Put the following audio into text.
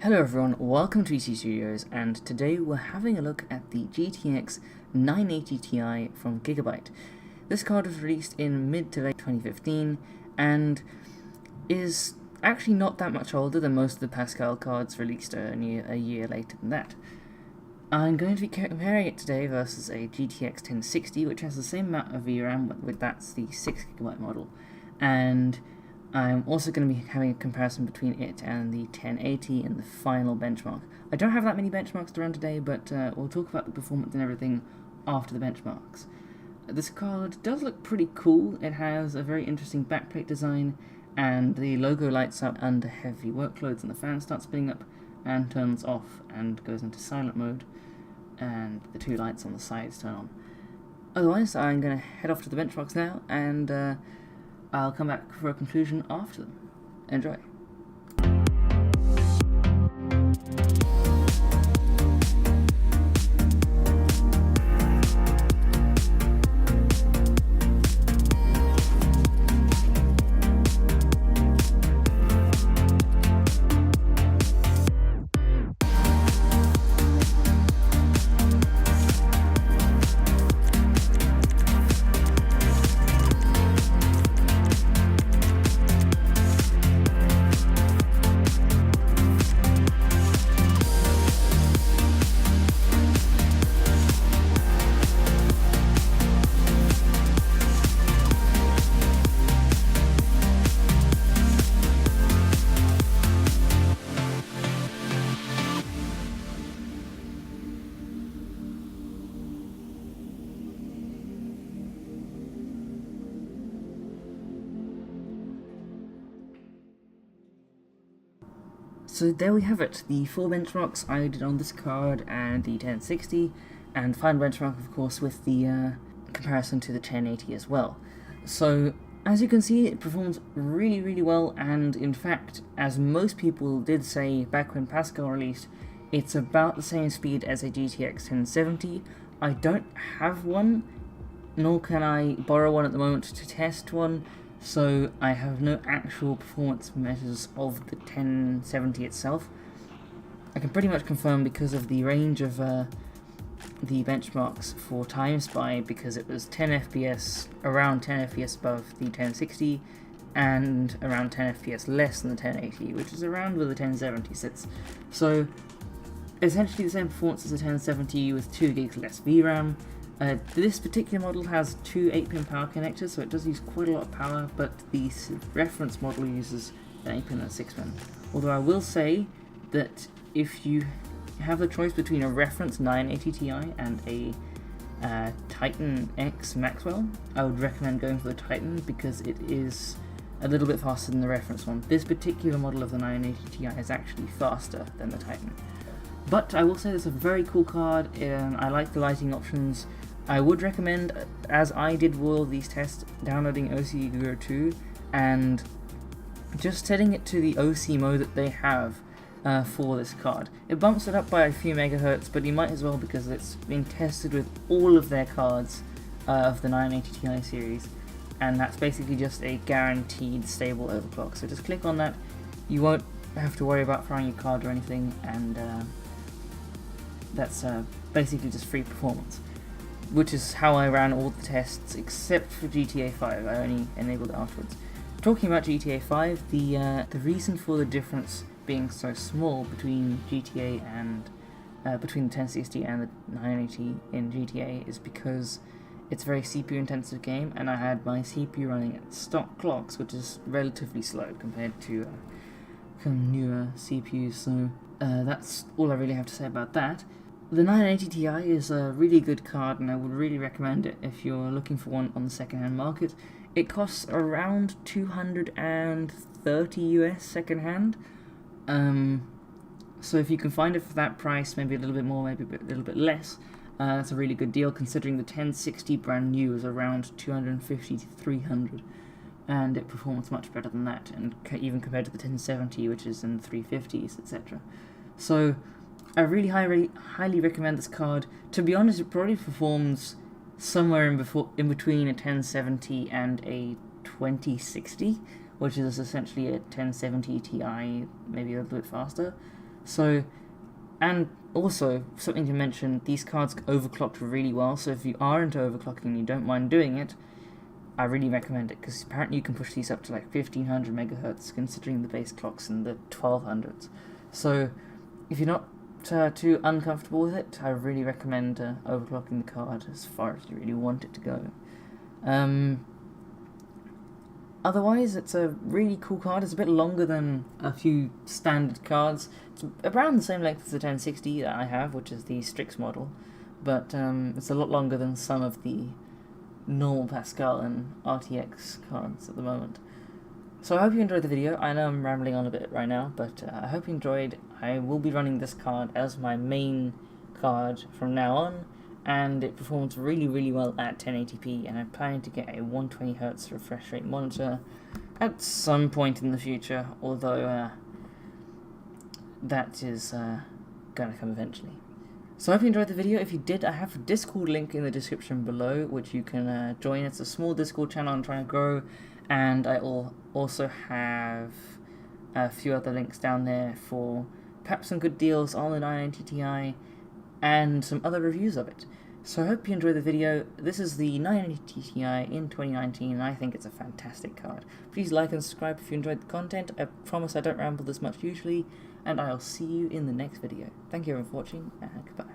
Hello everyone, welcome to EC Studios, and today we're having a look at the GTX 980 Ti from Gigabyte. This card was released in mid to late 2015 and is actually not that much older than most of the Pascal cards released only a year later than that. I'm going to be comparing it today versus a GTX 1060, which has the same amount of VRAM, but that's the 6GB model, and I'm also going to be having a comparison between it and the 1080 in the final benchmark. I don't have that many benchmarks to run today, but we'll talk about the performance and everything after the benchmarks. This card does look pretty cool. It has a very interesting backplate design, and the logo lights up under heavy workloads, and the fan starts spinning up and turns off and goes into silent mode, and the two lights on the sides turn on. Otherwise, I'm going to head off to the benchmarks now, and I'll come back for a conclusion after them. Enjoy. So there we have it, the 4 benchmarks I did on this card and the 1060, and final benchmark of course with the comparison to the 1080 as well. So as you can see, it performs really well, and in fact, as most people did say back when Pascal released, it's about the same speed as a GTX 1070. I don't have one, nor can I borrow one at the moment to test one, so I have no actual performance measures of the 1070 itself. I can pretty much confirm because of the range of the benchmarks for Time Spy, because it was 10 FPS, around 10 FPS above the 1060, and around 10 FPS less than the 1080, which is around where the 1070 sits. So essentially the same performance as the 1070 with 2 gigs less VRAM. This particular model has 2 8-pin power connectors, so it does use quite a lot of power, but the reference model uses an 8-pin and 6-pin. Although I will say that if you have the choice between a reference 980 Ti and a Titan X Maxwell, I would recommend going for the Titan because it is a little bit faster than the reference one. This particular model of the 980 Ti is actually faster than the Titan. But I will say it's a very cool card, I like the lighting options. I would recommend, as I did with all these tests, downloading OC Guru 2 and just setting it to the OC mode that they have for this card. It bumps it up by a few megahertz, but you might as well because it's been tested with all of their cards of the 980 Ti series, and that's basically just a guaranteed stable overclock. So just click on that, you won't have to worry about throwing your card or anything, and that's basically just free performance, which is how I ran all the tests except for GTA 5. I only enabled it afterwards. Talking about GTA 5, the reason for the difference being so small between GTA and between the 1060 and the 980 in GTA is because it's a very CPU intensive game, and I had my CPU running at stock clocks, which is relatively slow compared to some newer CPUs, so that's all I really have to say about that. The 980 Ti is a really good card, and I would really recommend it if you're looking for one on the second-hand market. It costs around $230 US second-hand, so if you can find it for that price, maybe a little bit more, maybe a little bit less, that's a really good deal considering the 1060 brand new is around $250 to $300, and it performs much better than that, and even compared to the 1070, which is in the 350s, etc. So I really highly recommend this card. To be honest, it probably performs somewhere in between a 1070 and a 2060, which is essentially a 1070 Ti, maybe a little bit faster. So, and also, something to mention, these cards overclocked really well, so if you are into overclocking and you don't mind doing it, I really recommend it, because apparently you can push these up to like 1500 megahertz, considering the base clocks in the 1200s. So, if you're not too uncomfortable with it, I really recommend overclocking the card as far as you really want it to go. Otherwise, it's a really cool card. It's a bit longer than a few standard cards. It's around the same length as the 1060 that I have, which is the Strix model, but it's a lot longer than some of the normal Pascal and RTX cards at the moment. So I hope you enjoyed the video. I know I'm rambling on a bit right now, but I hope you enjoyed. I will be running this card as my main card from now on, and it performs really, really well at 1080p, and I'm planning to get a 120Hz refresh rate monitor at some point in the future, although that is going to come eventually. So I hope you enjoyed the video. If you did, I have a Discord link in the description below, which you can join. It's a small Discord channel I'm trying to grow, and I will also have a few other links down there for perhaps some good deals on the 990 Ti and some other reviews of it. So I hope you enjoyed the video. This is the 990 Ti in 2019, and I think it's a fantastic card. Please like and subscribe if you enjoyed the content. I promise I don't ramble this much usually, and I'll see you in the next video. Thank you everyone for watching, and goodbye.